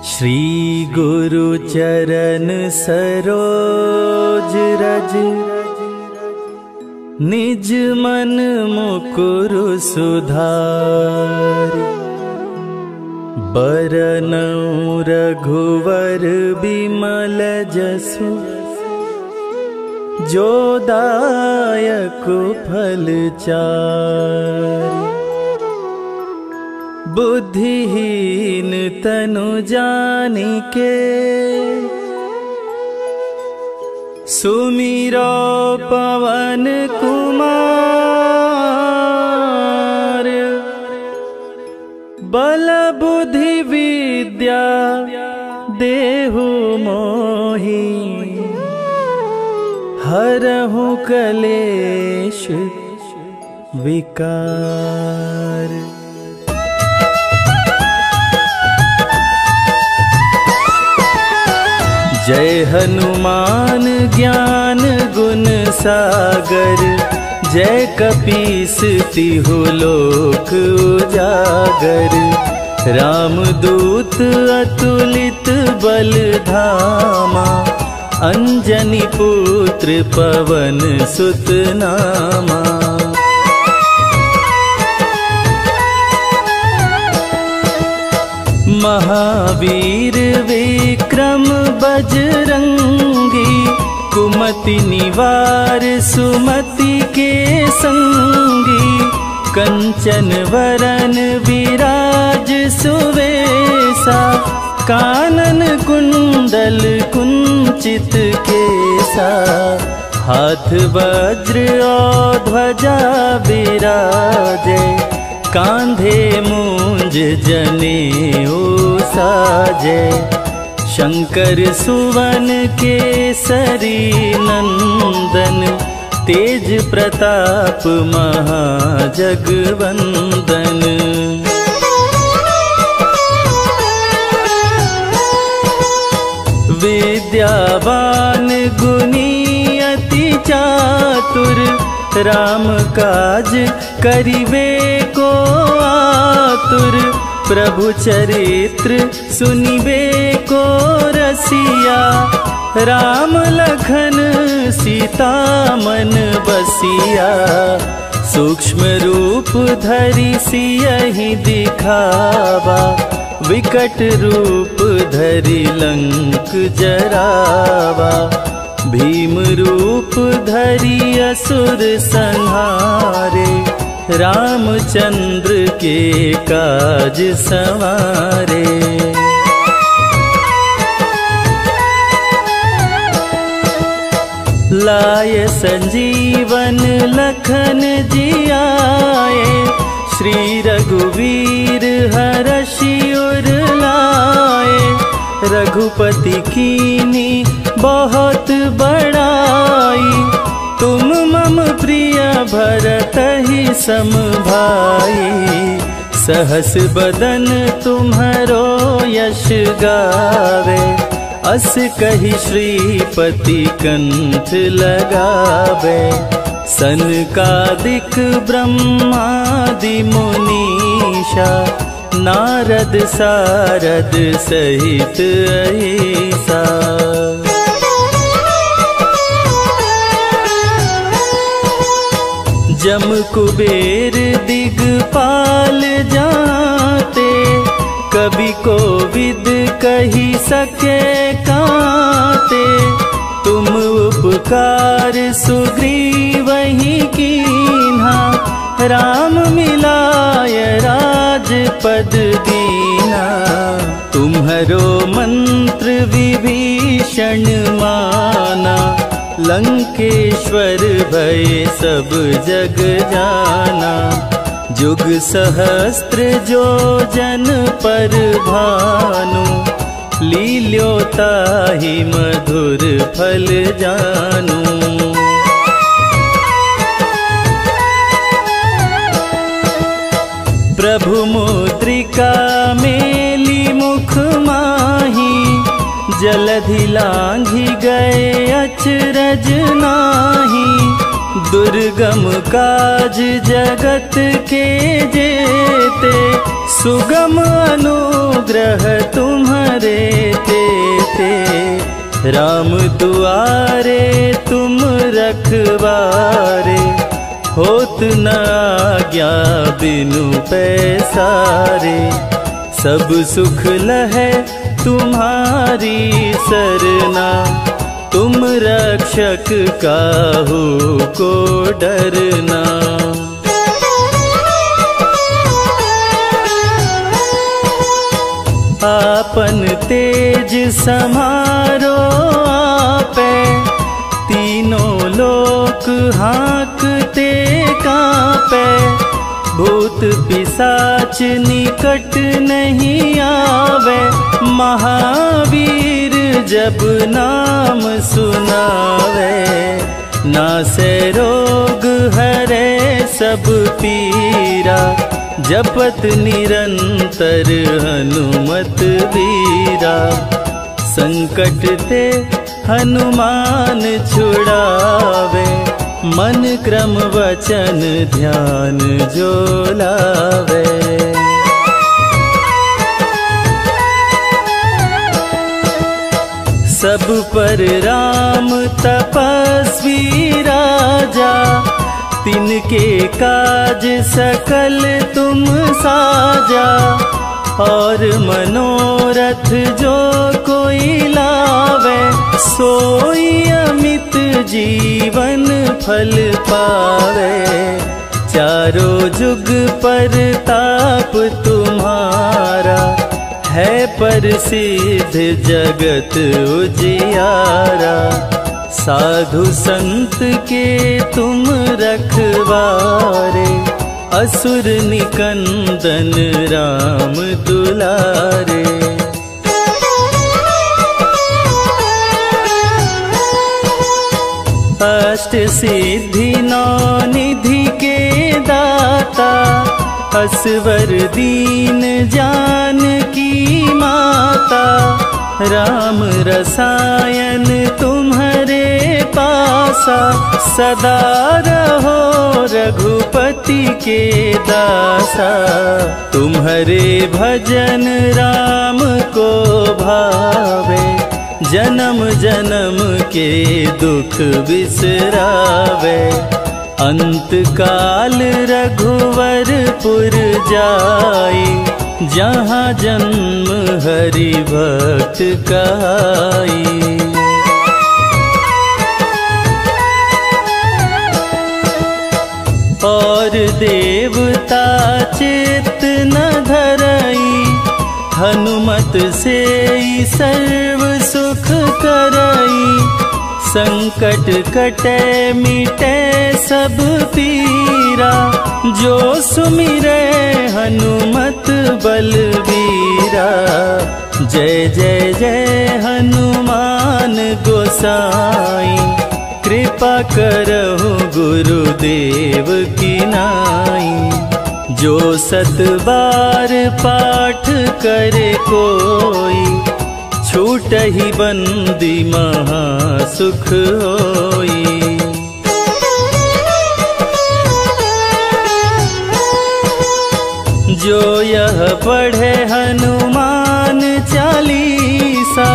श्री गुरु चरण सरोज रज, निज मन मुकुरु सुधारि। बरनउँ रघुवर बिमल जसु, जो दायक फल चारि। बुद्धिहीन तनु जानिके, सुमिरो पवन कुमार। बल बुद्धि विद्या देहु मोहि, हरहु कलेश विकार। जय हनुमान ज्ञान गुण सागर, जय कपीस तिहु लोक उजागर। रामदूत अतुलित बल धामा, अंजनी पुत्र पवन सुत नामा। महावीर विक्रम बजरंगी, कुमति निवार सुमति के संगी। कंचन वरन विराज सुवेसा, कानन कुंडल कुंचित केसा। हाथ वज्र और ध्वजा विराजे, कांधे मूंज जनेऊ साजे। शंकर सुवन केसरी नंदन, तेज प्रताप महाजगवंदन। विद्यावान गुणी अति चातुर, राम काज करिवे को आतुर। प्रभु चरित्र सुनिबे को रसिया, राम लखन सीता मन बसिया। सूक्ष्म रूप धरि सियहि दिखावा, विकट रूप धरि लंक जरावा। भीम रूप धरि असुर संहारे, रामचंद्र के काज सवारे। लाय संजीवन लखन जियाए, श्री रघुवीर हरषि उर लाए। रघुपति कीनी बहुत बड़ाई, तुम मम प्रिय भरतहि सम भाई। सहस बदन तुम्हरो यश गावे, अस कहि श्रीपति कंठ लगावे। सनकादिक ब्रह्मादि मुनीषा, नारद सारद सहित अहिसा। जम कुबेर दिगपाल जाते, कवि कोविद कही सके काते। तुम उपकार सुग्रीवहि कीन्हा, राम मिलाय राजपद दीना। तुम्हरो मंत्र विभीषण माना, लंकेश्वर भय सब जग जाना। जुग सहस्त्र जो जन पर भानु, लील्योताहि मधुर फल जानू। प्रभु मुद्रिका मेली मुख माही, जलधि लांघि गए अचरज नाही। दुर्गम काज जगत के जेते, सुगम अनुग्रह तुम्हारे ते राम दुआरे तुम रखवारे, होत न आज्ञा बिनु पैसारे। सब सुख लहै तुम्हारी सरना, तुम रक्षक काहू को डरना। आपन तेज समारो आपे, तीनों लोक हाँकते कांपे। भूत पिशाच निकट नहीं आवे, महावीर जब नाम सुनावे। नासे रोग हरे सब पीरा, जपत निरंतर हनुमत वीरा। संकट ते हनुमान छुड़ावे, मन क्रम वचन ध्यान जो लावे। सब पर राम तपस्वी राजा, तिनके काज सकल तुम साजा। और मनोरथ जो कोई लावे, सोई अमित जीवन फल पावे। चारों जुग पर ताप तुम्हारा, है प्रसिद्ध जगत उजियारा। साधु संत के तुम रखवारे, असुर निकंदन राम दुलारे। अष्ट सिद्धि नौ निधि के दाता, असवर दीन जानकी माता। राम रसायन तुम्हारे पासा, सदा रहो रघुपति के दासा। तुम्हारे भजन राम को भावे, जन्म जन्म के दुख बिसरावे। अंत काल रघुवरपुर जाई, जहाँ जन्म हरि भक्त कहाई। और देवता चित्त न धरई, हनुमत से सर्व सुख करई। संकट कटे मिटे सब पीरा, जो सुमिरे हनुमत बलबीरा। जय जय जय हनुमान गोसाई, कृपा करहु गुरुदेव की नाई। जो 7 बार पाठ करे कोई, छूटहि बंदी महा सुख होई। जो यह पढ़े हनुमान चालीसा,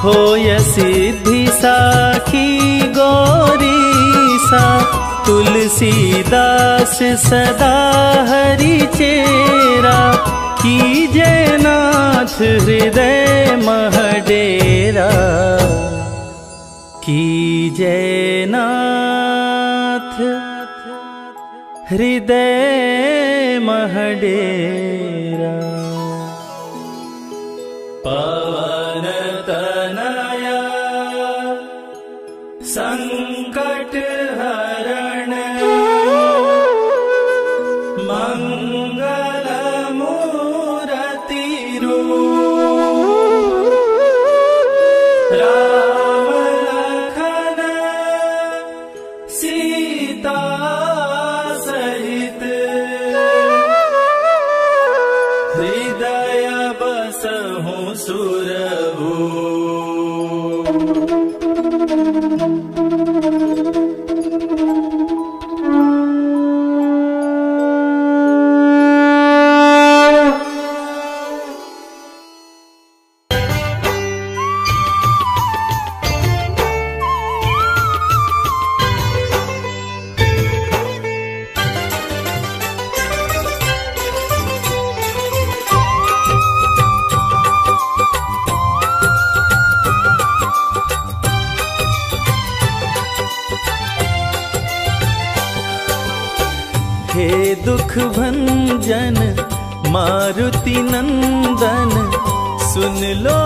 होय सिद्धि साखी गौरीसा। तुलसीदास सदा हरि चेरा, कीजे नाथ हृदय मह डेरा। कीजे नाथ हृदय मह डेरा। पवन तनया संकट हरण, मंगल मूरति रूप। राम लखन सीता सहित, हृदय बसहु सुरभूप। दुख भंजन मारुति नंदन, सुन लो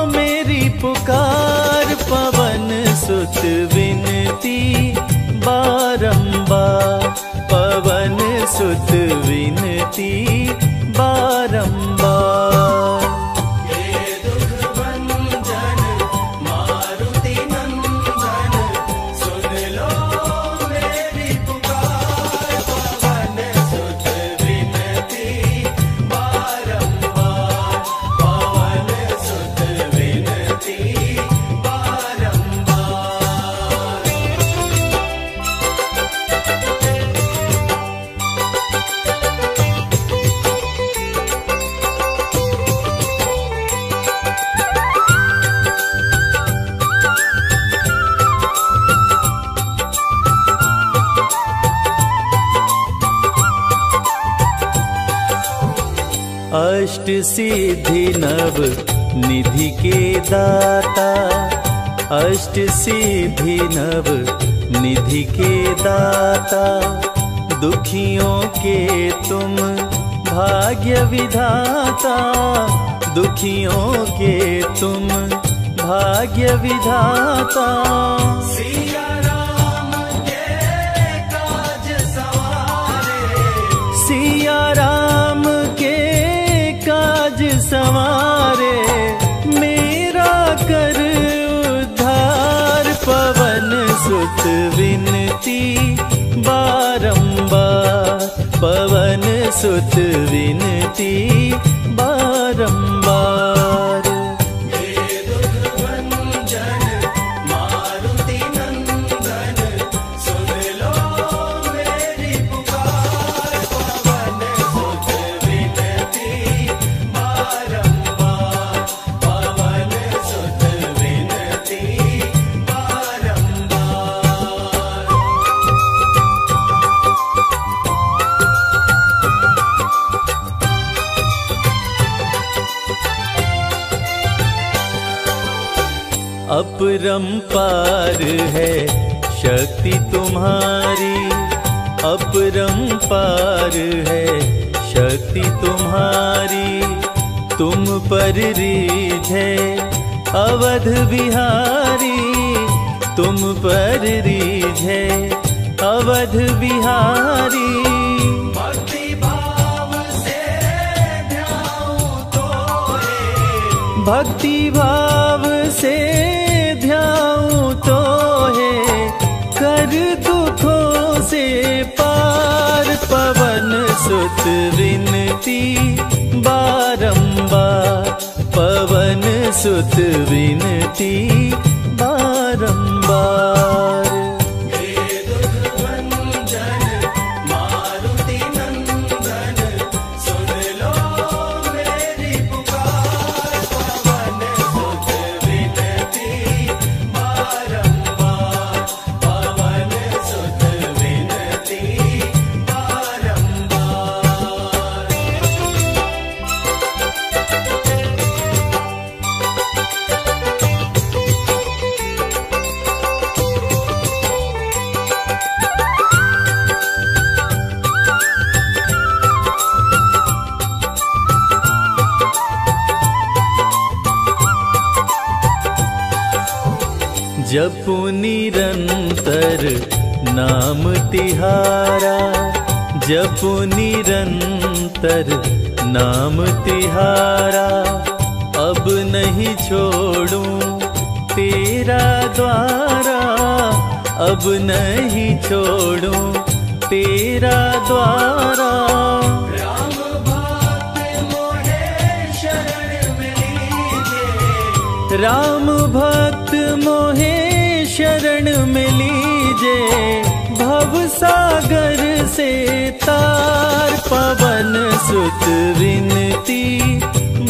मेरी पुकार। पवन सुत विनती बारंबार, पवन सुत विनती बारंबार। हे दुख भंजन मारुति नंदन, सुन लो मेरी पुकार। पवन सुत विनती बारंबार, पवन सुत विनती बारंबार। अष्ट सिद्धि नव निधि के दाता, अष्ट सिद्धि नव निधि के दाता। दुखियों के तुम भाग्य विधाता, दुखियों के तुम भाग्य विधाता। सिया राम के काज सवारे, सिया राम के काज सवारे। मेरा कर उद्धार, पवन सुत विनती बारंबार, पवन सुत विनती बारंबार। हे दुख भंजन मारुति नंदन, सुन लो मेरी पुकार। पवन सुत विनती बारंबार, पवन सुत विनती बारंबार। अपरंपार है शक्ति तुम्हारी, अपरंपार है शक्ति तुम्हारी। तुम पर रीझे अवध बिहारी, तुम पर रीझे अवध बिहारी। भक्ति भाव से ध्याऊं तोहे, भक्ति भाव से ध्याऊं तोहे। कर दुखों से पार, पवन सुत विनती बारंबार, पवन सुत विनती बारंबार। हे दुख भंजन मारुति नंदन, सुन लो मेरी पुकार। पवन सुत विनती बारंबार, पवन सुत विनती बारंबार। जपु निरंतर नाम तिहारा, जपु निरंतर नाम तिहारा। अब नहीं छोड़ूं तेरा द्वारा, अब नहीं छोड़ूं तेरा द्वारा। राम भक्त मोहे शरण में लीजे, राम भक्त मोहे शरण में लीजे। भव सागर से तार, पवन सुत विनती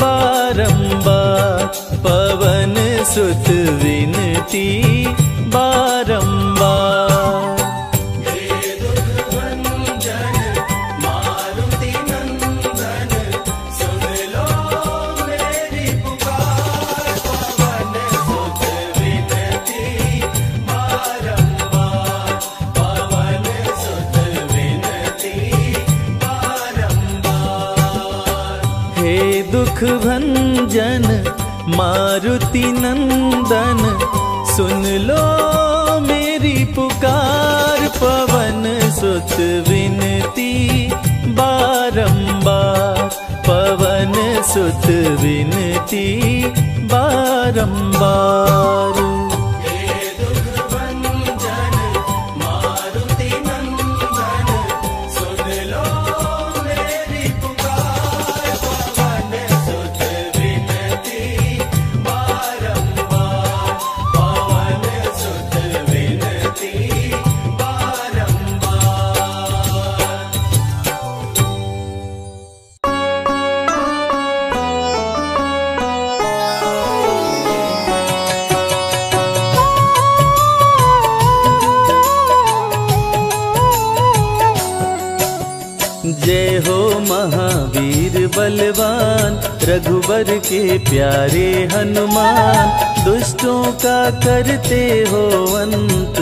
बारंबार, पवन सुत विनती बारंबार। हे दुख भंजन मारुति नंदन, सुन लो मेरी पुकार। पवन सुत विनती बारंबार, पवन सुत विनती दुख भंजन मारुति नंदन, सुन लो मेरी पुकार। पवन सुत विनती बारंबार, पवन सुत विनती बारंबार। जय हो महावीर बलवान, रघुबर के प्यारे हनुमान। दुष्टों का करते हो अंत,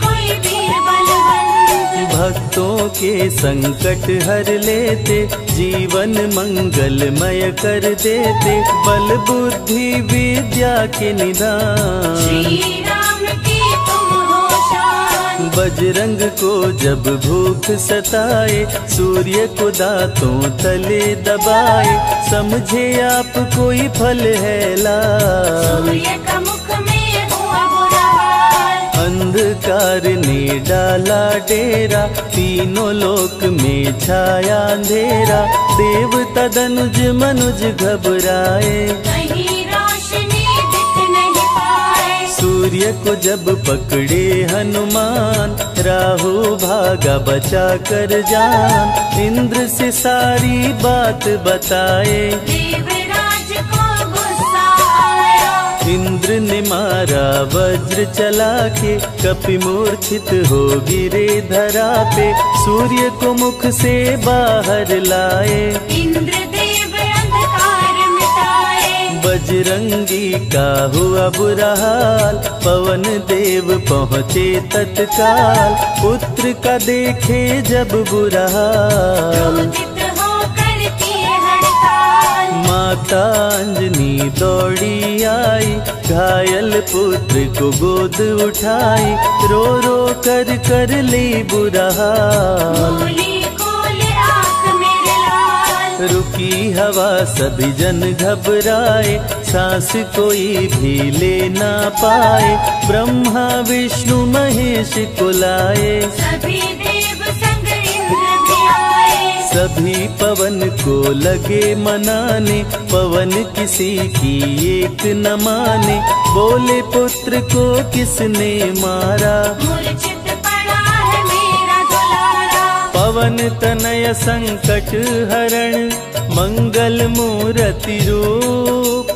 कोई वीर बलवंत। भक्तों के संकट हर लेते, जीवन मंगलमय कर देते। बल बुद्धि विद्या के निधान, श्री राम की तुम हो शान। बजरंग को जब भूख सताए, सूर्य को दांतों तले दबाए। समझे आप कोई फल है लाल, सूर्य का मुख में हुआ बुरा हाल। अंधकार ने डाला डेरा, तीनों लोक में छाया अंधेरा। देवता दनुज मनुज घबराए, कहीं रोशनी दिख नहीं पाए। सूर्य को जब पकड़े हनुमान, राहु भागा बचा कर जान। इंद्र से सारी बात बताए, देवराज को गुस्सा आया। इंद्र ने मारा वज्र चला के, कपि मूर्छित हो गिरे धरा पे। सूर्य को मुख से बाहर लाए, इंद्रदेव अंधकार मिटाए। बजरंगी का हुआ बुरा हाल, पवन देव पहुँचे तत्काल। पुत्र का देखे जब बुरा हाल, क्रोधित होकर किए हड़ताल। माता अंजनी दौड़ी आई, घायल पुत्र को गोद उठाई। रो रो कर ली बुरा हाल, बोली खोले आँख मेरे लाल। रुकी हवा सभी जन घबराए, सांस कोई भी ले ना पाए। ब्रह्मा विष्णु महेश को लाए, सभी देव संग इंद्र भी आए। सभी पवन को लगे मनाने। पवन किसी की एक न माने, बोले पुत्र को किसने मारा। मूर्छित पड़ा है मेरा दुलारा। पवन तनय संकट हरण, मंगल मूर्ति रूप।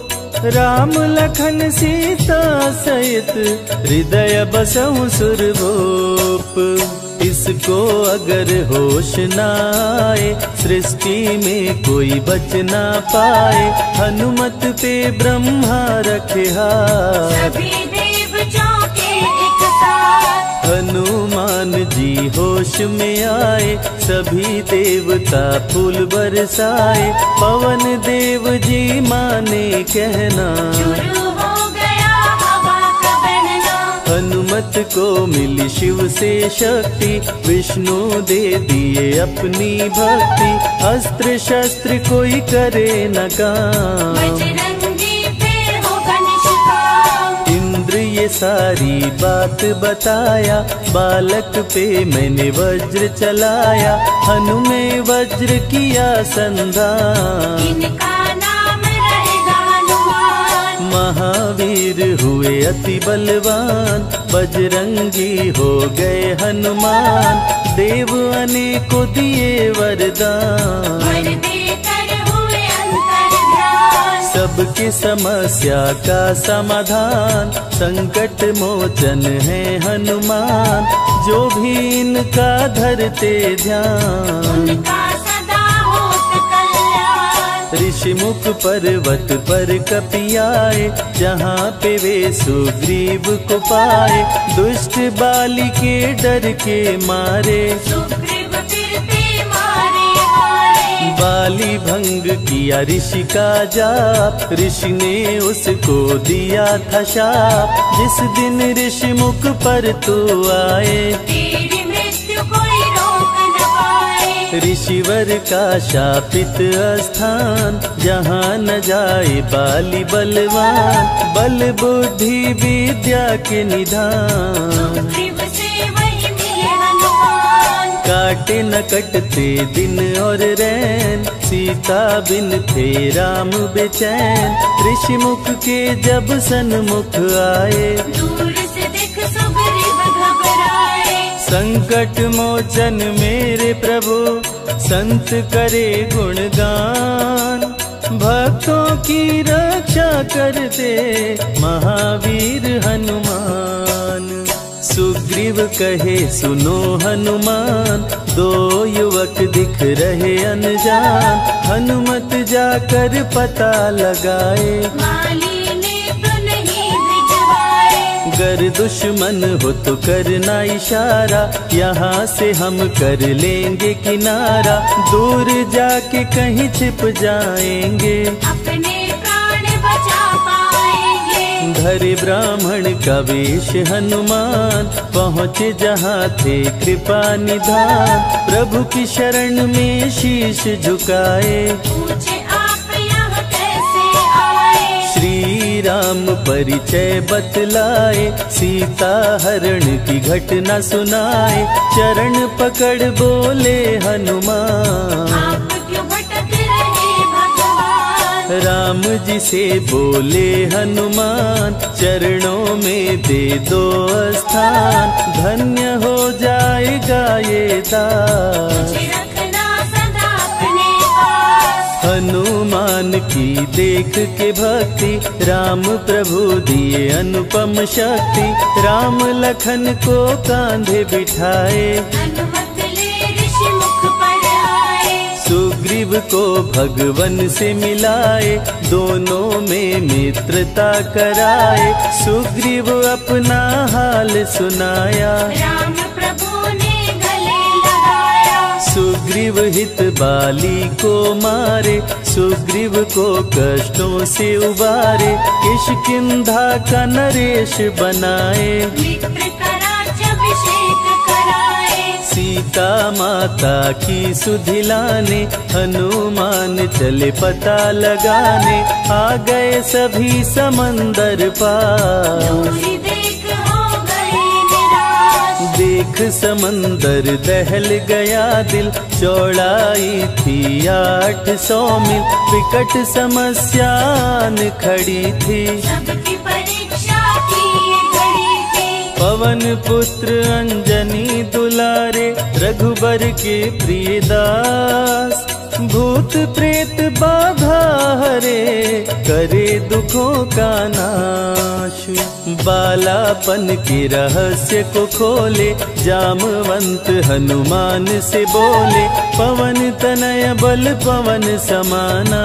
राम लखन सीता सहित, हृदय बसहु सुरभूप। इसको अगर होश न आए, सृष्टि में कोई बच ना पाए। हनुमत पे ब्रह्मा रखे हाथ, सभी देव चौके एक साथ। हनुमान जी होश में आए, सभी देवता फूल बरसाए। पवन देव जी माने कहना, शुरू हो गया हवा का बहना। हनुमत को मिली शिव से शक्ति, विष्णु दे दिए अपनी भक्ति। अस्त्र शस्त्र कोई करे न काम, बजरंगी फिर होगा निष्काम। इंद्र ये सारी बात बताया, बालक पे मैंने वज्र चलाया। हनु में वज्र किया संधान, इनका नाम रहेगा हनुमान। महावीर हुए अति बलवान, बजरंगी हो गए हनुमान। देव अनेको दिए वरदान, वर देकर हुए अंतर्ध्यान। सबकी समस्या का समाधान, संकट मोचन है हनुमान। जो भी इनका धरते ध्यान, उनका सदा होत कल्याण। ऋषि मुख पर्वत पर कपि आए, जहाँ पे वे सुग्रीव को पाए। दुष्ट बाली के डर के मारे, सुग्रीव फिरते मारे हारे। बाली भंग किया ऋषि का जाप, ऋषि ने उसको दिया था शाप। जिस दिन ऋषि मुख पर तू आए, तेरी मृत्यु कोई रोक न पाए। ऋषिवर का शापित स्थान, जहाँ न जाए बाली बलवान। बल बुद्धि विद्या के निधान, शिव से वही मिले हनुमान। काटे न कटते दिन और रैन, सीता बिन थे राम बेचैन। ऋषि मुख के जब सन्मुख आए, दूर से देख सुग्रीव घबराए। संकट मोचन मेरे प्रभु, संत करे गुणगान। भक्तों की रक्षा करते महावीर हनुमान। सुग्रीव कहे सुनो हनुमान, दो युवक दिख रहे अनजान। हनुमत जाकर पता लगाए, माली ने तो नहीं भिजवाए। गर दुश्मन हो तो करना इशारा, यहाँ से हम कर लेंगे किनारा। दूर जाके कहीं छिप जाएंगे, अपने प्राण बचा पाएंगे। धरे ब्राह्मण का वेश हनुमान, पहुँचे जहाँ थे कृपा निधान। प्रभु की शरण में शीश झुकाए, पूछे आप यहाँ कैसे आए। श्री राम परिचय बतलाए, सीता हरण की घटना सुनाए। चरण पकड़ बोले हनुमान, आप क्यों भटक रहे भगवान। राम जी से बोले हनुमान, चरणों में दे दो स्थान। धन्य हो जाएगा ये दास, मुझे रखना सदा अपने पास। हनुमान की देख के भक्ति, राम प्रभु दिए अनुपम शक्ति। राम लखन को कांधे बिठाए, अनुमत ले ऋषि मुख पर आए। सुग्रीव को भगवन से मिलाए, दोनों में मित्रता कराए। सुग्रीव अपना हाल सुनाया, राम प्रभु ने गले लगाया। सुग्रीव हित बाली को मारे, सुग्रीव को कष्टों से उबारे। किष्किंधा का नरेश बनाए, मित्र का राज्याभिषेक कराए। सीता माता की सुधि लाने, हनुमान चले पता लगाने। आ गए सभी समंदर पार, दूरी देख हो गए निराश। देख समंदर दहल गया दिल। चौड़ाई थी 800 मील, विकट समस्या आन खड़ी थी। सबकी परीक्षा की ये घड़ी थी। पवन पुत्र अंजनी दुलारे, रघुबर के प्रिय दास। भूत प्रेत बाधा हरे, करे दुखों का नाश। बालापन के रहस्य को खोले, जामवंत हनुमान से बोले। पवन तनय बल पवन समाना,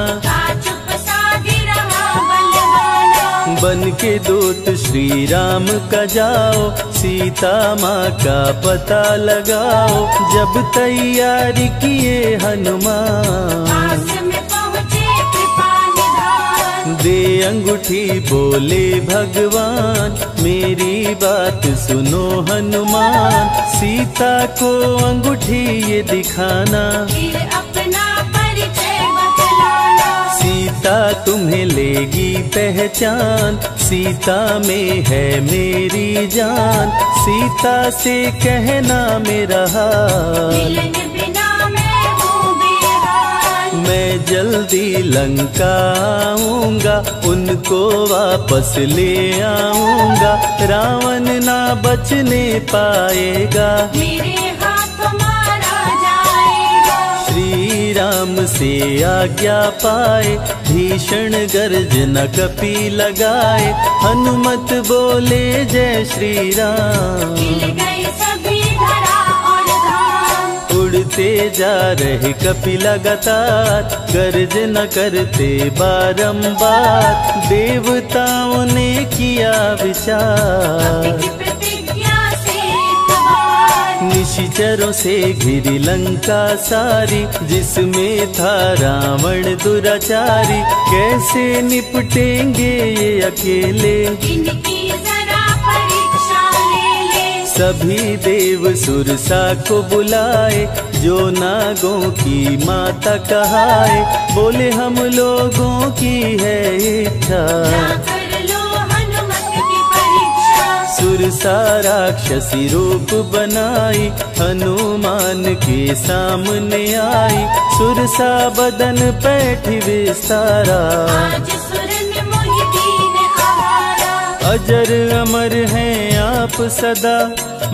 चुप साधी रहा बलवाना। बन के दूत श्री राम का जाओ, सीता माँ का पता लगाओ। जब तैयारी किए हनुमान, पास में पहुँचे कृपा निधान। दे अंगूठी बोले भगवान, मेरी बात सुनो हनुमान। सीता को अंगूठी ये दिखाना, फिर अपना परिचय बतलाना। सीता तुम्हें लेगी पहचान। सीता में है मेरी जान, सीता से कहना मेरा हाल। मिलन बिना मैं हूँ बेहाल। मैं जल्दी लंका आऊंगा, उनको वापस ले आऊंगा। रावण ना बचने पाएगा, मेरे हाथ मारा जाएगा। श्री राम से आज्ञा पाए, भीषण गर्जना कपी लगाए। हनुमत बोले जय श्री राम, मिल गए सभी धरा और धाम। उड़ते जा रहे कपि लगातार, गर्जना करते बारंबार। देवताओं ने किया विचार, की प्रतिज्ञा से एक बार। निशिचरों से घिरी लंका सारी, जिसमें था रावण दुराचारी। कैसे निपटेंगे ये अकेले, इनकी जरा परीक्षा ले ले। सभी देव सुरसा को बुलाए, जो नागों की माता कहाए। बोले हम लोगों की है इच्छा, कर लो हनुमत की परीक्षा। सुरसा राक्षसी रूप बनाई, हनुमान के सामने आई। सुरसा बदन पैठी विस्तारा, आज सुरन मोहि दीन आहारा। अजर अमर हैं आप सदा,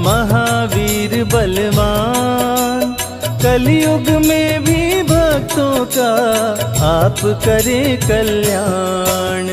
महावीर बलवान। कलयुग में भी भक्तों का आप करें कल्याण।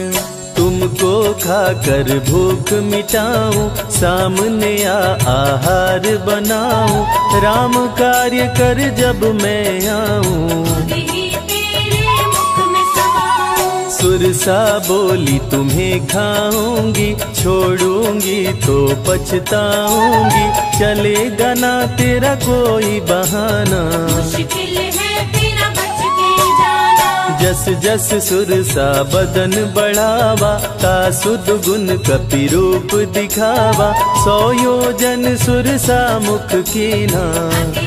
तुमको खाकर भूख मिटाऊं, सामने आहार बनाऊं। राम कार्य कर जब मैं आऊं, ही तेरे मुख में समाऊं। सुरसा बोली तुम्हें खाऊंगी, छोड़ूंगी तो पछताऊंगी। चलेगा ना तेरा कोई बहाना, मुश्किल है तेरा बच के जाना। जस जस सुरसा बदन बढ़ावा, तासुद गुण कपि रूप दिखावा। 100 योजन सुरसा मुख कीना,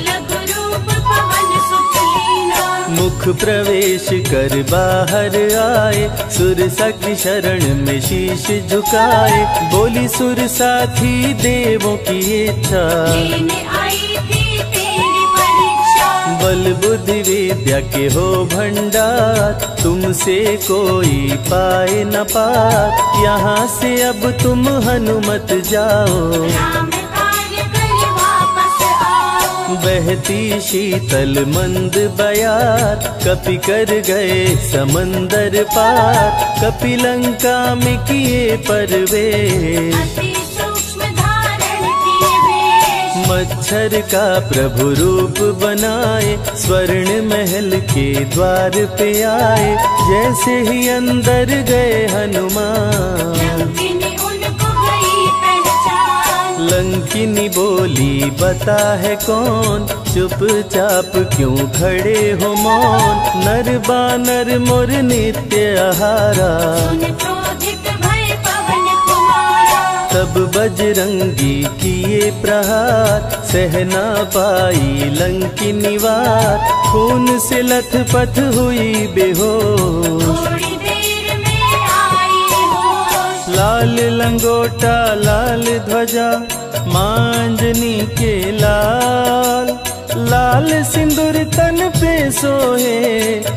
लघु रूप पवन सुख लीना। मुख प्रवेश कर बाहर आए, सुरसा की शरण में शीश झुकाए। बोली सुरसा थी देवों की इच्छा, लेने आई थी तेरी परीक्षा। बल बुद्धि विद्या के हो भंडार, तुमसे कोई पाए न पार। यहाँ से अब तुम हनुमत जाओ, राम कार्य कर वापस आओ। बहती शीतल मंद बयार, कपि कर गए समंदर पार। कपि लंका में किए प्रवेश, अति सूक्ष्म धारण किए वेश। मच्छर का प्रभु रूप बनाए, स्वर्ण महल के द्वार पे आए। जैसे ही अंदर गए हनुमान, लंकिनी उनको गई पहचान। लंकिनी बोली बता है कौन, चुपचाप क्यों खड़े हो मौन। नर बानर मोर नित्य आहारा, सुन क्रोधित भय पवन कुमारा। तब बजरंगी किए प्रहार, सहना पाई लंकिनी वार। खून से लथपथ हुई बेहोश, थोड़ी देर में आई होश। लाल लंगोटा लाल ध्वजा, मांजनी के लाल। लाल सिंदूर तन पे सोहे,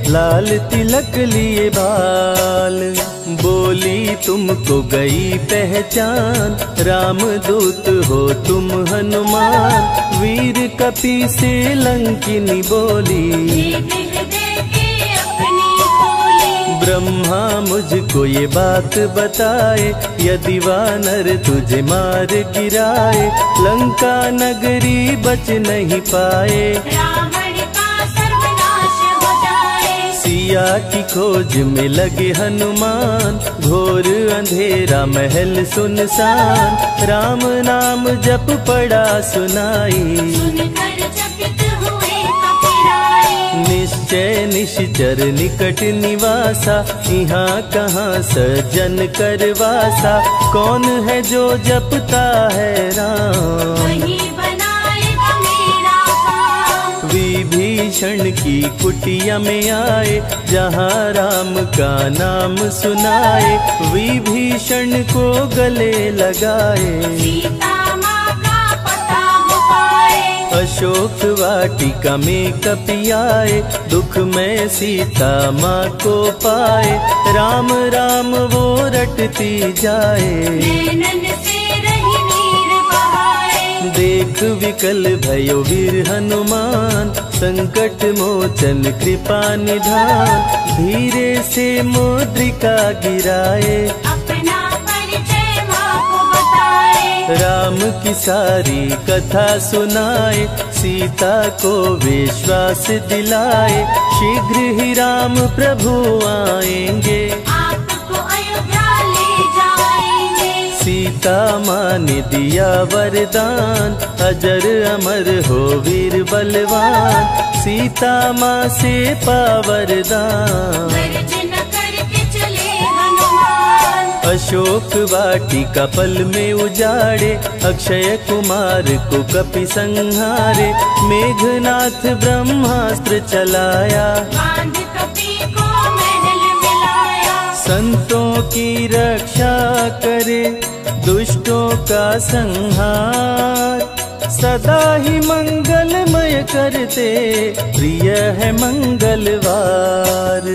लाल तिलक लिए बाल। बोली तुमको गई पहचान, रामदूत हो तुम हनुमान। वीर कपि से लंकिनी बोली, हृदय के अपनी खोली। ब्रह्मा मुझको ये बात बताए, यदि वानर तुझे मार गिराए। लंका नगरी बच नहीं पाए, रावण का सर्वनाश हो जाए। सिया की खोज में लगे हनुमान, घोर अंधेरा महल सुनसान। राम नाम जप पड़ा सुनाई, सुनकर चकित हुए कपिराए। निश्चय निश्चर निकट निवासा, यहाँ कहाँ सज्जन करवासा। कौन है जो जपता है राम, वही बनाएगा मेरा काम। विभीषण की कुटिया में आए, जहाँ राम का नाम सुनाए। विभीषण को गले लगाए, सीता माँ का पता हो पाए। अशोक वाटिका में कपि आए, दुख में सीता माँ को पाए। राम राम वो रटती जाए, नैनन से रही नीर बहाए। देख विकल भयो वीर हनुमान, संकट मोचन कृपा निधान। धीरे से मुद्रिका गिराए, अपना परिचय माँ को बताए। राम की सारी कथा सुनाए, सीता को विश्वास दिलाए। शीघ्र ही राम प्रभु आएंगे, आपको अयोध्या ले जाएंगे। सीता सीता माँ ने दिया वरदान, अजर अमर हो वीर बलवान, सीता माँ से पा वरदान। गर्जन करके चले हनुमान, अशोक वाटिका पल में उजाड़े, अक्षय कुमार को कपि संहारे, मेघनाथ ब्रह्मास्त्र चलाया, बांध कपि को महल मिलाया। संतों की रक्षा करे, दुष्टों का संहार, सदा ही मंगलमय करते, प्रिय है मंगलवार।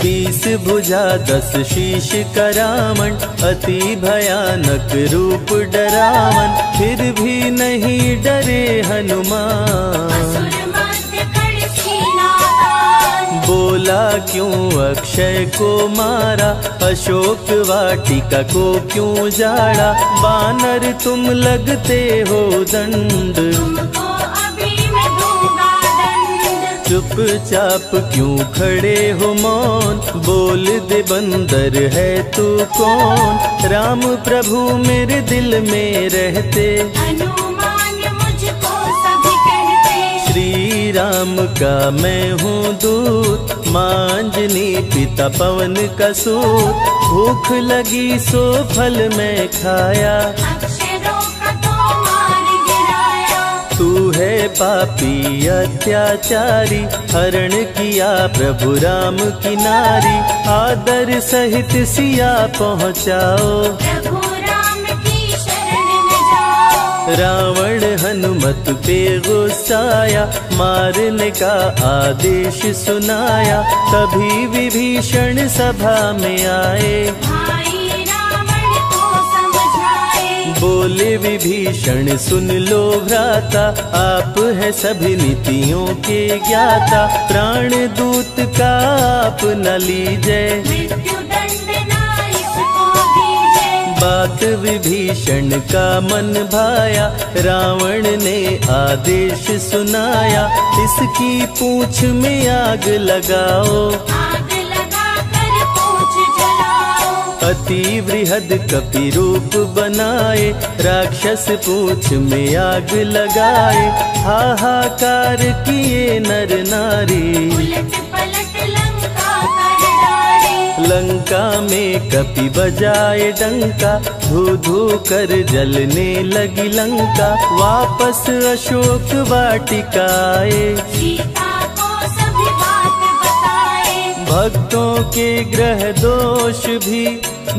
20 भुजा 10 शीश का रावण, अति भयानक रूप डरावन, फिर भी नहीं डरे हनुमान। असुर मध्य कर सीना तान, बोला क्यों अक्षय को मारा, अशोक वाटिका को क्यों जाड़ा, बानर तुम लगते हो दंड, तुमको अभी मैं दूंगा दंड। चुपचाप क्यों खड़े हो मौन, बोल दे बंदर है तू कौन, राम प्रभु मेरे दिल में रहते, हनुमान मुझको सभी कहते। श्री राम का मैं हूँ दूत, माँ अंजनी पिता पवन का सूत, भूख लगी सो फल मैं खाया, अक्षरों का तो मार गिराया। तू है पापी अत्याचारी, हरण किया प्रभु राम की नारी, आदर सहित सिया पहुँचाओ, प्रभु राम की शरण में जाओ। रावण हनुमत पे गुस्साया, मारने का आदेश सुनाया, तभी विभीषण सभा में आए, भाई रावण को समझाए। बोले विभीषण सुन लो भ्राता, आप है सभी नीतियों के ज्ञाता, प्राण दूत का आप न लीजिए, मृत्यु दंड ना इसको दीजिए। बात विभीषण का मन भाया, रावण ने आदेश सुनाया, इसकी पूंछ में आग लगाओ, आग लगा कर पूछ जलाओ। अति वृहद कपि रूप बनाए, राक्षस पूंछ में आग लगाए, हाहाकार किए नर नारी, उलट पलट लंका कर डाले। लंका में कपि बजाए डंका, धू धू कर जलने लगी लंका, वापस अशोक वाटिका आए, सीता को सभी बात बताए। भक्तों के ग्रह दोष भी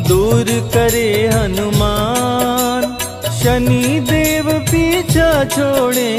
दूर करे हनुमान, शनि देव पीछा छोड़े,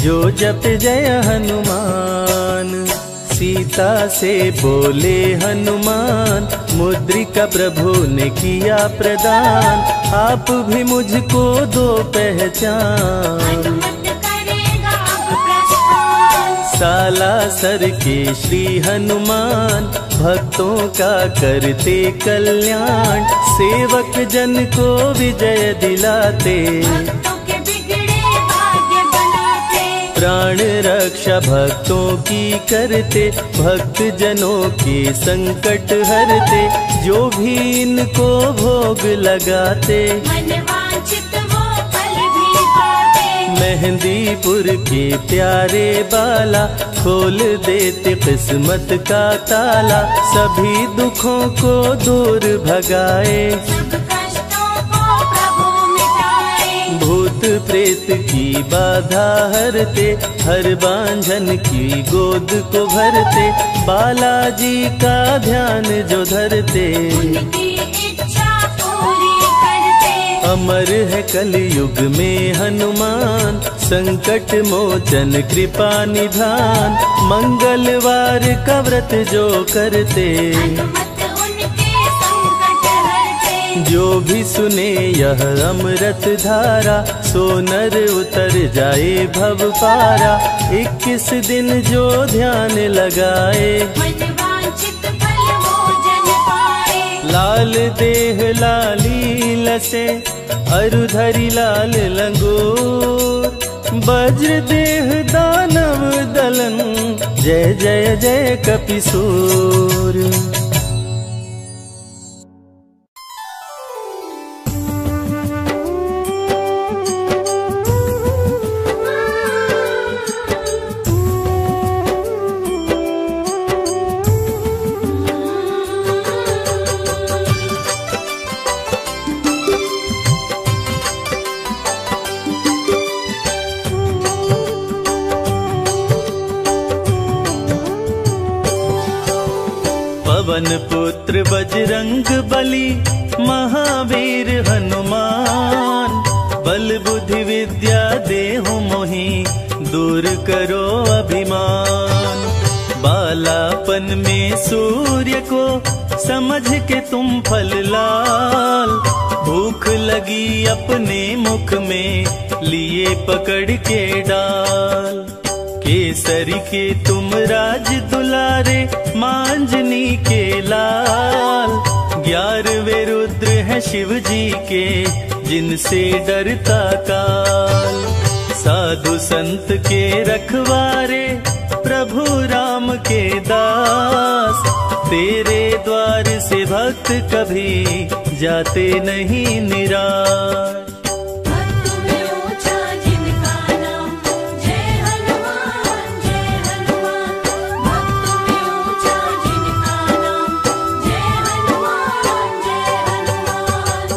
जो जप जय हनुमान। सीता से बोले हनुमान, मुद्रिका प्रभु ने किया प्रदान, आप भी मुझको दो पहचान। हनुमत करेगा अब प्रस्थान, सालासर के श्री हनुमान, भक्तों का करते कल्याण, सेवक जन को विजय दिलाते, भक्तों के बिगड़े भाग्य बनाते। प्राण रक्षा भक्तों की करते, भक्त जनों के संकट हरते, जो भी इनको भोग लगाते, मन वांछित वो फल भी पाते। मेहंदीपुर के प्यारे बाला, खोल देते किस्मत का ताला, सभी दुखों को दूर भगाए, सब कष्टों को प्रभु मिटाए। भूत प्रेत की बाधा हरते, हर बांझन की गोद को भरते, बालाजी का ध्यान जो धरते, उनकी इच्छा पूरी करते। अमर है कलयुग में हनुमान, संकट मोचन कृपा निधान, मंगलवार का व्रत जो करते, हनुमत उनके संकट हरते। जो भी सुने यह अमृत धारा, सो नर उतर जाए भव पारा, 21 दिन जो ध्यान लगाए, मन वांछित फल वो जन पाए। लाल देह लाली लसे, अरुधरी लाल लंगोर, वज्र देह दानव दलन, जय जय जय कपिसूर। पुत्र बजरंग बली, महावीर हनुमान। बल बुद्धि विद्या देहु मोहि, दूर करो अभिमान। बालापन में सूर्य को समझ के तुम फल लाल, भूख लगी अपने मुख में लिए पकड़ के डाल। केसरी के तुम राज दुलारे, मांजनी के लाल। 11वें रुद्र है शिव जी के, जिनसे डरता काल। साधु संत के रखवारे, प्रभु राम के दास। तेरे द्वार से भक्त कभी जाते नहीं निराश। भक्त में ऊंचा जिनका नाम, जय हनुमान जय हनुमान। भक्त में ऊंचा जिनका नाम, जय हनुमान जय हनुमान।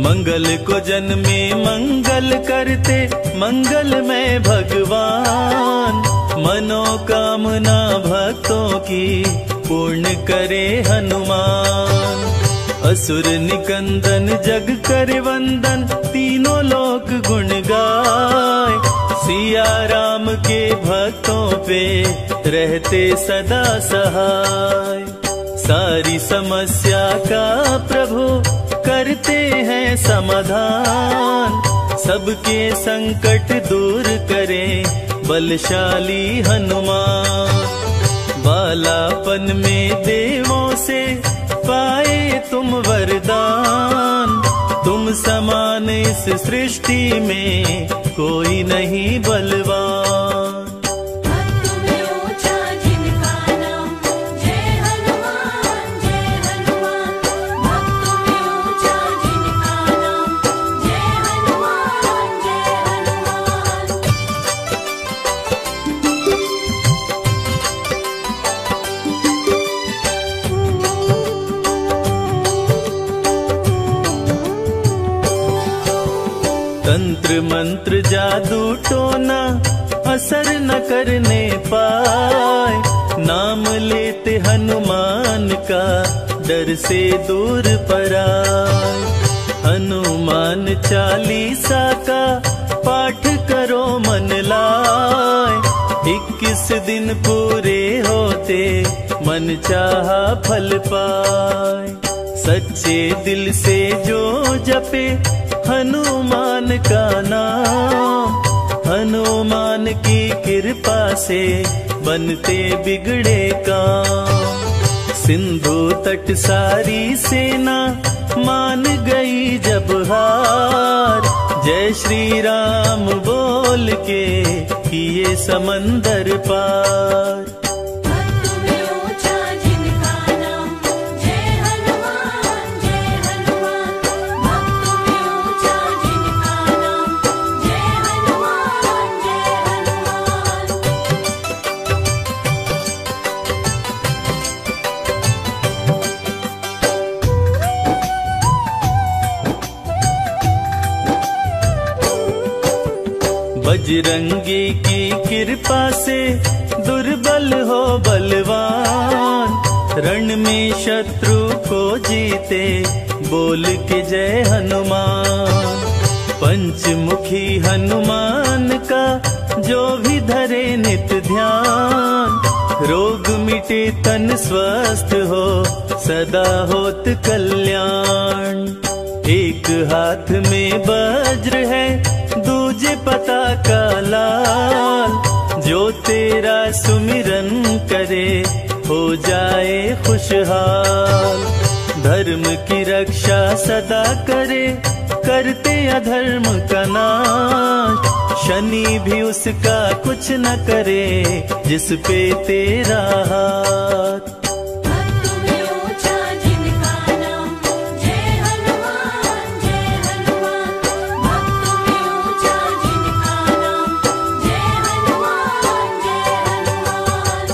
मंगल को जन्मे मंगल करते, मंगल में भगवान। मनोकामना भक्तों की पूर्ण करे हनुमान। असुर निकंदन जग कर वंदन, तीनों लोक गुण गाय। सिया राम के भक्तों पे रहते सदा सहाय। सारी समस्या का प्रभु करते हैं समाधान। सबके संकट दूर करें बलशाली हनुमान। बालापन में देवों से पाए तुम वरदान। तुम समान इस सृष्टि में कोई नहीं बलवान। भक्त में ऊंचा जिनका नाम, जय हनुमान जय हनुमान। भक्त में ऊंचा जिनका नाम, जय हनुमान जय हनुमान। तंत्र मंत्र जादू टोना असर न करने पाए। नाम लेते हनुमान का डर से दूर पराए। हनुमान चालीसा का पाठ करो मन लाए। 21 दिन पूरे होते मन चाहा फल पाए। सच्चे दिल से जो जपे हनुमान का नाम, हनुमान की कृपा से बनते बिगड़े काम। सिंधु तट सारी सेना मान गई जब हार। जय श्री राम बोल के किए समंदर पार। भक्त में ऊंचा जिनका नाम, जय हनुमान जय हनुमान। भक्त में ऊंचा जिनका नाम, जय हनुमान जय हनुमान। बजरंगी की कृपा से दुर्बल हो बलवान। रण में शत्रु को जीते बोल के जय हनुमान। पंचमुखी हनुमान का जो भी धरे नित ध्यान। रोग मिटे तन स्वस्थ हो सदा होत कल्याण। एक हाथ में वज्र है दूजे पता का लाल। जो तेरा सुमिरन करे हो जाए खुशहाल। धर्म की रक्षा सदा करे करते अधर्म का नाश। शनि भी उसका कुछ न करे जिस पे तेरा हाथ। भक्त में ऊंचा जिनका नाम, जय हनुमान जय हनुमान। भक्त में ऊंचा जिनका नाम, जय हनुमान जय हनुमान।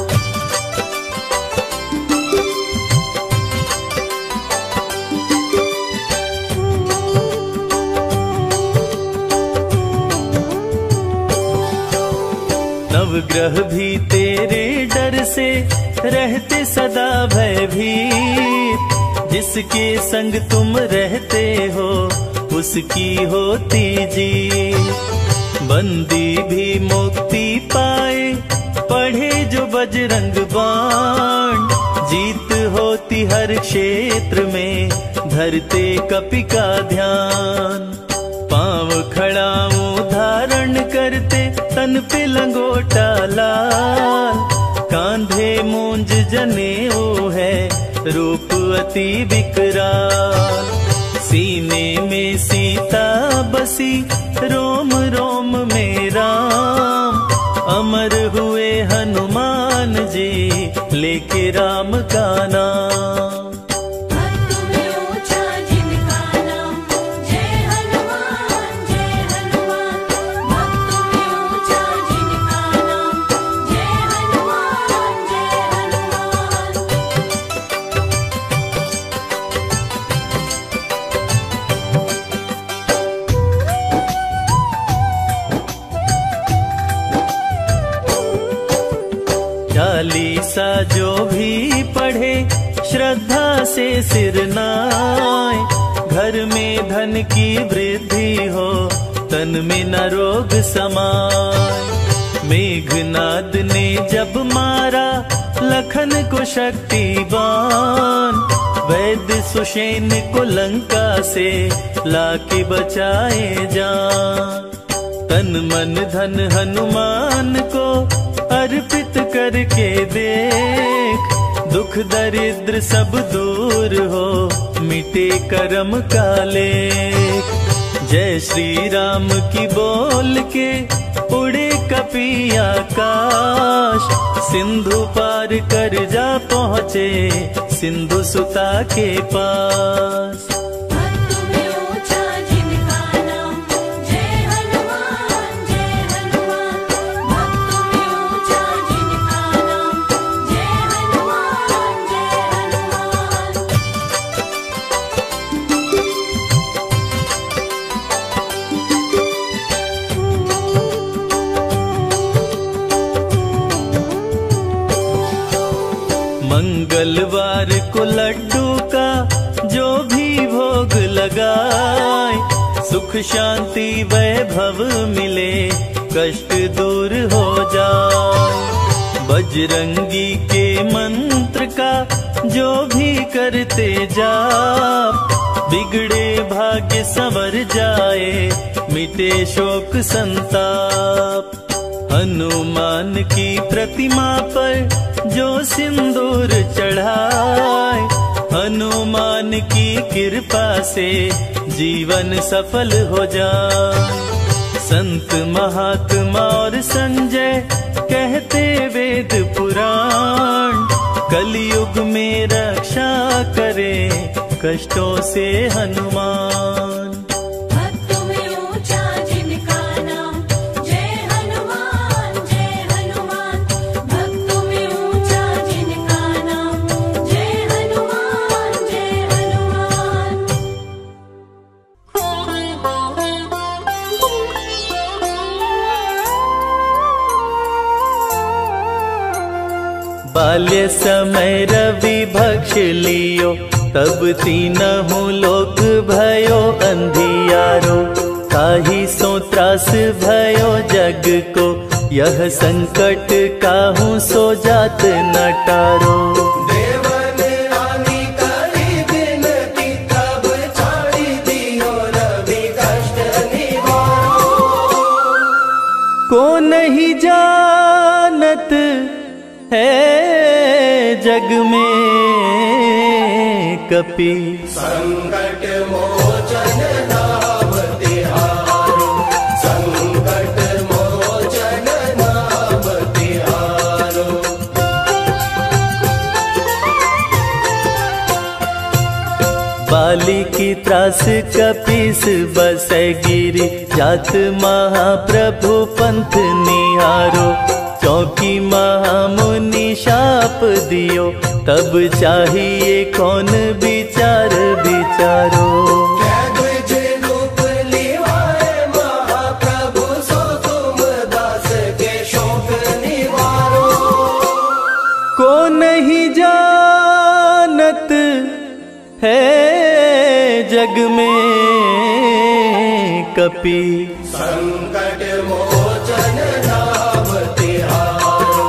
नवग्रह भी तेरे डर से रहते सदा भयभीत। जिसके संग तुम रहते हो उसकी होती जीत। बंदी भी मुक्ति पाए पढ़े जो बजरंग बाण। जीत होती हर क्षेत्र में धरते कपि का ध्यान। पांव खड़ाऊं धारण करते तन पे लंगोटा लाल। कांधे मूंज जनेऊ है रूप अति विकराल। सीने में सीता बसी रोम रोम में राम। अमर हुए हनुमान जी लेके राम का नाम। भक्त में ऊंचा जिनका नाम जय हनुमान जय हनुमान। भक्त में ऊंचा जिनका नाम जय हनुमान जय हनुमान। चालीसा जो भी पढ़े श्रद्धा से सिर नाए। घर में धन की वृद्धि हो तन में न रोग समाए। मेघनाद ने जब मारा लखन को शक्तिवान। वैद्य सुषेण को लंका से लाके बचाए जान। तन मन धन हनुमान को अर्पित करके देख। दुख दरिद्र सब दूर हो मिटे कर्म का लेख। जय श्री राम की बोल के उड़े कपि आकाश। सिंधु पार कर जा पहुँचे सिंधु सुता के पास। भक्त में ऊंचा जिनका नाम जय हनुमान जय हनुमान। भक्त में ऊंचा जिनका नाम जय हनुमान जय हनुमान। मंगलवार को लड्डू का जो भी भोग लगाए। सुख शांति वैभव मिले कष्ट दूर हो जाए। बजरंगी के मंत्र का जो भी करते जाप। बिगड़े भाग्य संवर जाए मिटे शोक संताप। हनुमान की प्रतिमा पर जो सिंदूर चढ़ाए। हनुमान की कृपा से जीवन सफल हो जाए। संत महात्मा और संजय कहते वेद पुराण। कलयुग में रक्षा करे कष्टों से हनुमान। भक्त में ऊंचा जिनका नाम जय हनुमान जय हनुमान। भक्त में ऊंचा जिनका नाम जय हनुमान जय हनुमान। बाल्य समय रवि भक्ष लियो तब तीनहु लोक भयो अंधियारो। ताहि सो त्रास भयो जग को यह संकट काहू सो जात न टारो। देवन आनी करी बिनती तब छाड़ी दियो रवि कष्ट निवारो। को नहीं जानत है जग में कपि। संकट मोचन नाम तिहारो। संकट मोचन नाम तिहारो। बाली की त्रास कपीस बसै गिरी। जात महाप्रभु पंथ निहारो। चौकी महामुनि शाप दियो तब चाहिए कौन विचार विचारो। कैद्विज रूप लिवाए महाप्रभु सो तुम दास के शोक नि कपि। संकट मोचन नाम तिहारो,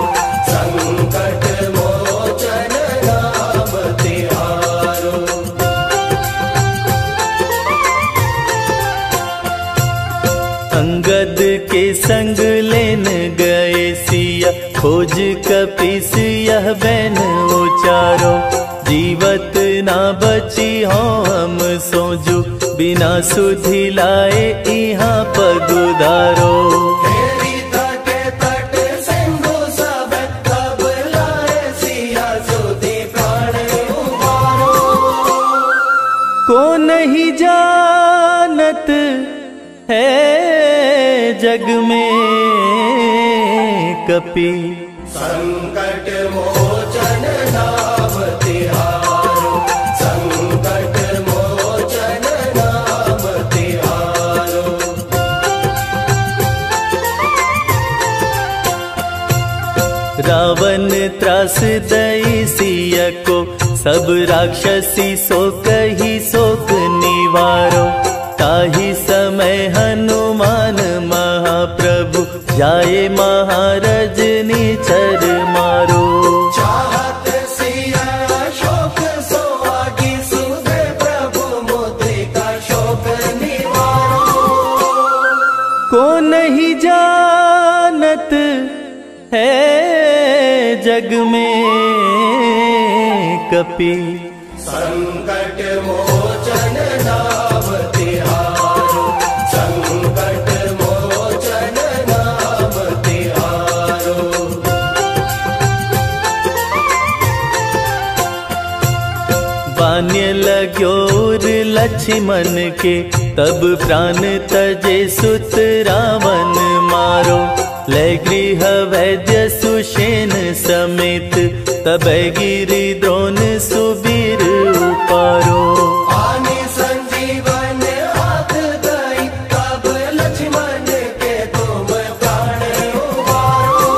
संकट मोचन नाम तिहारो। अंगद के संग लेन गए सिया, खोज कपीस यह बैन उचारो। जीवत ना बची हो हम सोजू, बिना सुधि लाए यहाँ पगुदारो। तेरी तटे तट सिंधु सब, तब लाए सिया सुधि प्राण उबारो। को नहीं जानत है जग में कपि। संकट मोचन नाम तिहारो, संकट मोचन नाम तिहारो। रावण त्रास दई सिया को, सब राक्षसी शोक ही शोक निवारो। ताही समय हनुमान महाप्रभु, जाए महाराज निचर मारो। चाहत सिया शोक सोहागी, सुधे प्रभु मुद्रिका शोक निवारो। को नहीं जानत है जग में कपि। संकट मोचन नाम तिहारो, संकट मोचन नाम तिहारो। बान्य लाग्योर लक्ष्मण के, तब प्राण तजे सुत रावण मारो। ले गृह वैद्य सुषेण समेत, तब गिरि द्रोण सुबीर उपारो। आनि संजीवन हाथ दई, तब लक्ष्मण के तुम प्राण उबारो।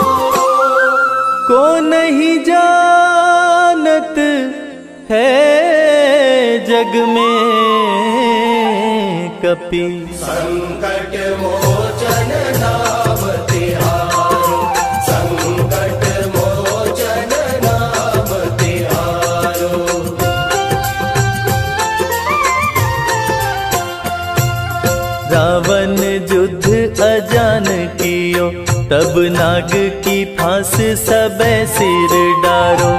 को नहीं जानत है जग में कपि। संकट मोचन नाम तिहारो, संकट मोचन नाम तिहारो। रावण युद्ध अजान कियो, तब नाग की फांस सबे सिर डारो।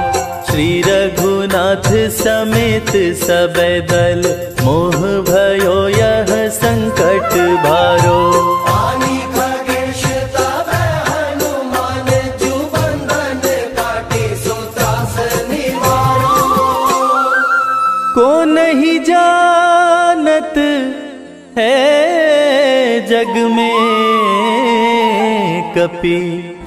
श्री रघुनाथ समेत सबे दल, मोह भयो यह संकट भारो। आनि खगेश तब हनुमान, जु बंधन काटी सुत्रास निवारो। को नहीं जानत है जग में कपि।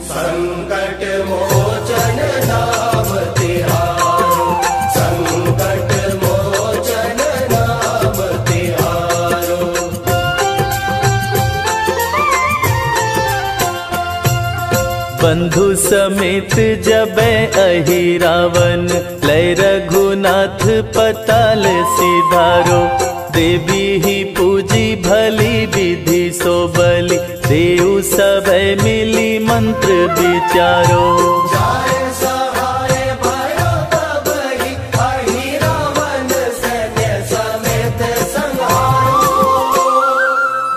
संकट मोचन नाम तिहारो, संकट मोचन नाम तिहारो। बंधु समेत जबै अहि रावण, लय रघुनाथ पताल सिधारो। देवी ही पूजी भली विधि सो बलि, देव सबै मिली मंत्र विचारो। जाय सहाय भयो तब ही, अहि रावण सैन्य समेत संहारो।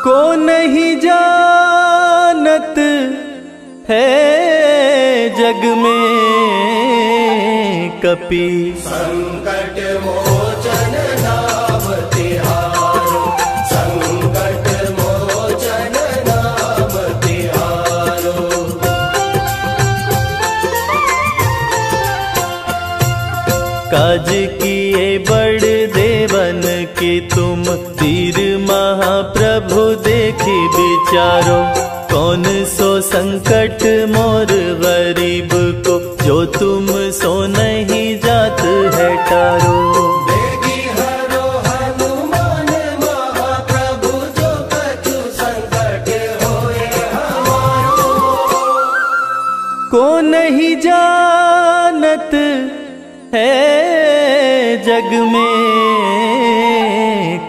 को नहीं जानत है जग में कपि। संकट मोचन नाम तिहारो, संकट मोचन नाम तिहारो। काज किए बड़ देवन के तुम, वीर महाप्रभु देखी विचारो। कौन सो संकट मोर गरीब को, जो तुम सो नहीं जात है टारो। देगी हरो हनुमान महाप्रभु, जो कछु संकट होए हमारो। को नहीं जानत है जग में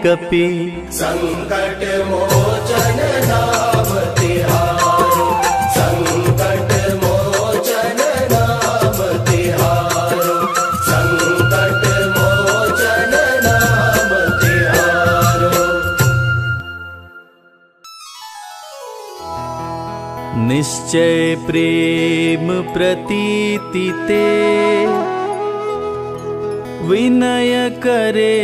कपि संकट मोचन नाम तिहारो, संकट मोचन नाम तिहारो, संकट मोचन नाम तिहारो। निश्चय प्रेम प्रतीति ते विनय करे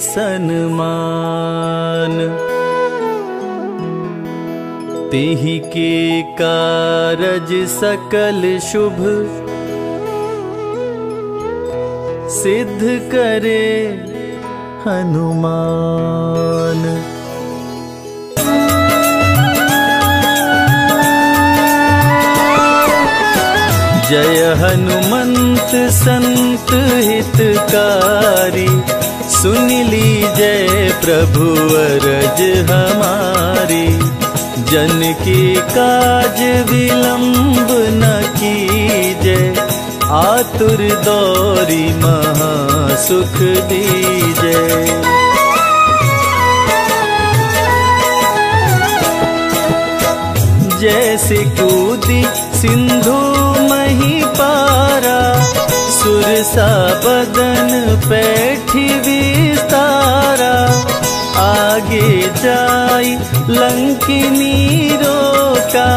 सन्मान, तेहि के कारज सकल शुभ सिद्ध करे हनुमान। जय हनुमंत संत हितकारी, सुन लीजय प्रभु अरज हमारी। जन के काज विलंब न कीजय, आतुर दौरी महा सुख दीजय। जैसे कूदी सिंधु मही पारा, सुरसा बदन पैठी विस्तारा। आगे जाई लंकिनी रोका,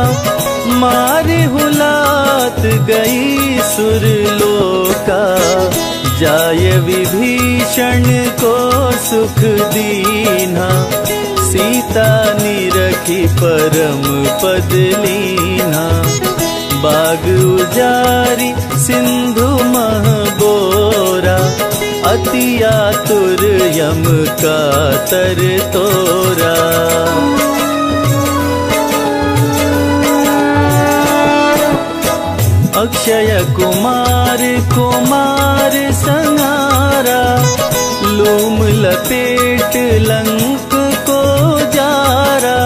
मारे हुलात गई सुरलोका। जाय विभीषण को सुख दीना, सीता निरखी परम पद लीना। बाग उजारी सिंधु मह बोरा, अति आतुर यम का तर तोरा। अक्षय कुमार कुमार संहारा, लूम लपेट लंक को जारा।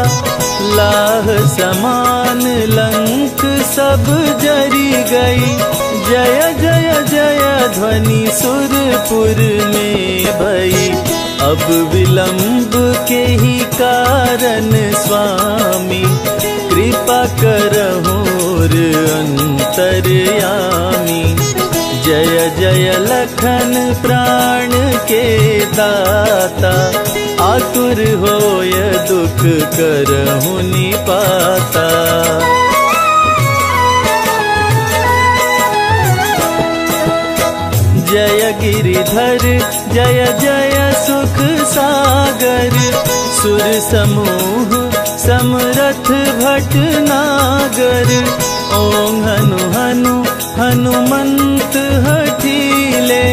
लाह समान लंक सब जरी गई, जय जय जय ध्वनि सुरपुर में भई। अब विलंब के ही कारण स्वामी, कृपा करहुर अंतर्यामी। जय जय लखन प्राण के दाता, आतुर होय दुख करहु निपाता। जय गिरिधर जय जय सुख सागर, सुर समूह समरथ भटनागर। ओम हनु हनु हनुमंत हठीले,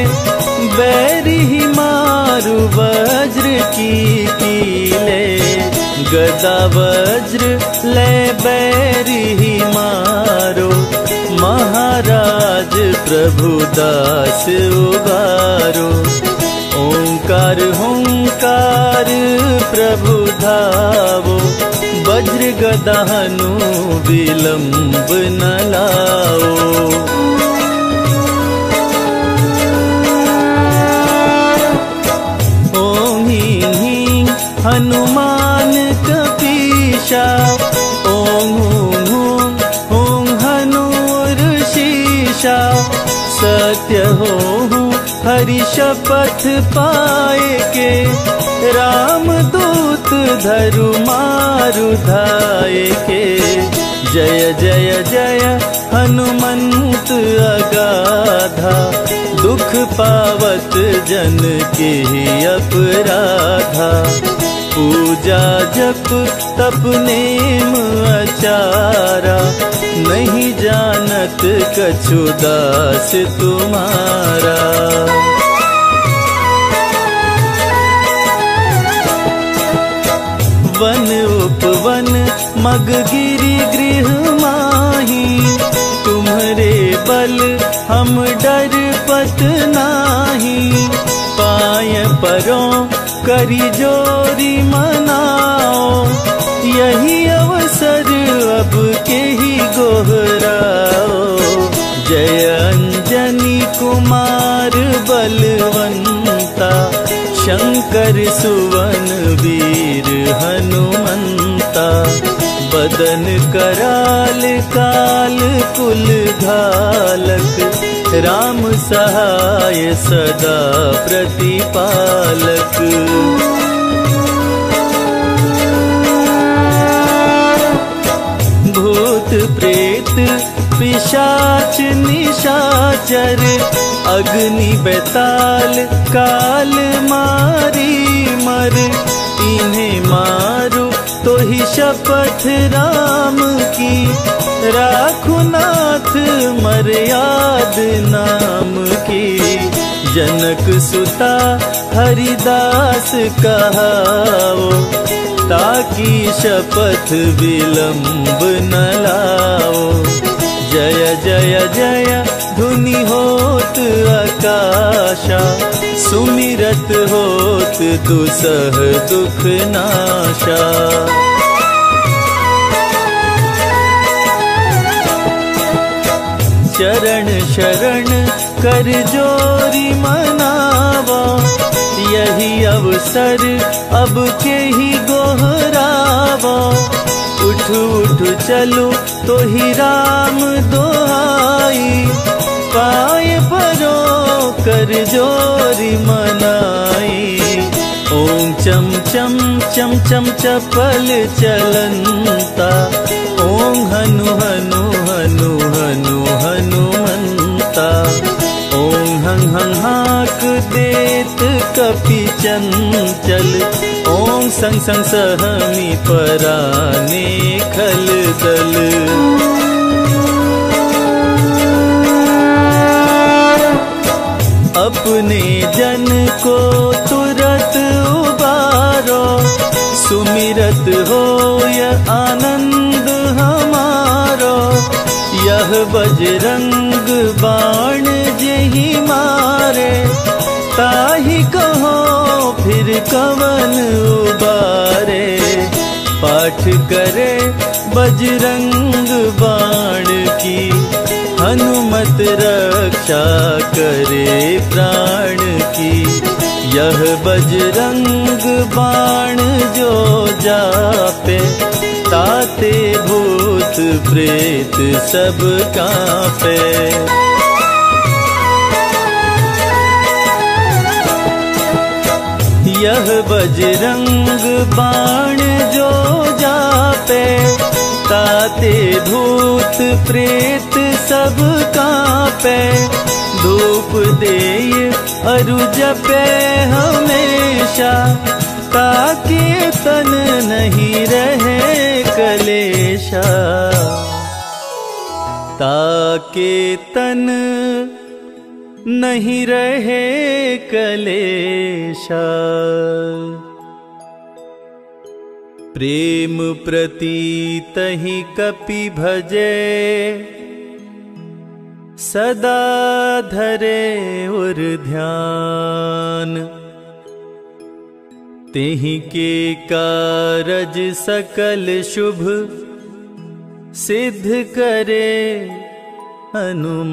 बैरी मारु वज्र की कीले। गदा वज्र ले बैरी मारो, महाराज प्रभु दास उबारो। ओंकार हुंकार प्रभु धावो, वज्र गदा हनु विलंब न लाओ। ओम ह्रीं ह्रीं हनुमान कपीशा, ओम हूं हूं हूं हनुर शीशा। सत्य हो हरि शपथ पाए के, राम दूत धरु मारु धाये के। जय जय जय हनुमंत अगाधा, दुख पावत जन के अपराधा। पूजा जप तप नेम आचारा, नहीं जानत कछु दास तुम्हारा। वन उपवन मग गिरि गृह माही, तुम्हारे बल हम डर पत नाही। पाय परों करी जोरी मनाओ, यही अवसर अब के ही गोहराओ। जय अंजनी कुमार बलवंता, शंकर सुवन मदन कराल काल कुल घालक, राम सहाय सदा प्रतिपालक। भूत प्रेत पिशाच निशाचर, अग्नि बेताल काल मारी मर। इन्हें मारू तो ही शपथ राम की, राखु नाथ मर्याद नाम की। जनक सुता हरिदास कहाओ, ताकि शपथ विलंब न लाओ। जय जय जय धुनि होत आकाशा, सुमिरत होत दुसह दुख नाशा। चरण शरण कर जोरी मनावा, यही अवसर अब के ही गोहरावा। उठ उठ चलो तो ही राम दोहाई, पाए परो कर जोरी मनाई। ओम चम चम चम चम चपल चलंता, ओम हनु हनु हनु हनु हनुमंता। ओम हं हं हाक देत कपि चंचल, ओम संग संग सहमी पराने खल दल। अपने जन को तुरत उबारो, सुमिरत होय आनंद हमारो। यह बजरंग बाण जेहि मारे, ताहि कहो फिर कवन उबारे। पाठ करे बजरंग बाण की, हनुमत रक्षा करे प्राण की। यह बजरंग बाण जो जापे, ताते भूत प्रेत सब कांपे। यह बजरंग बाण जो जापे, ताते भूत प्रेत सब कांपे। धूप देय अरु जपे हमेशा, ताके तन नहीं रहे कलेशा। ताके तन नहीं रहे कलेशा। प्रेम प्रतीत ही कपि भजे, सदा धरे उर ध्यान। तेहि के कारज सकल शुभ, सिद्ध करे हनुमान।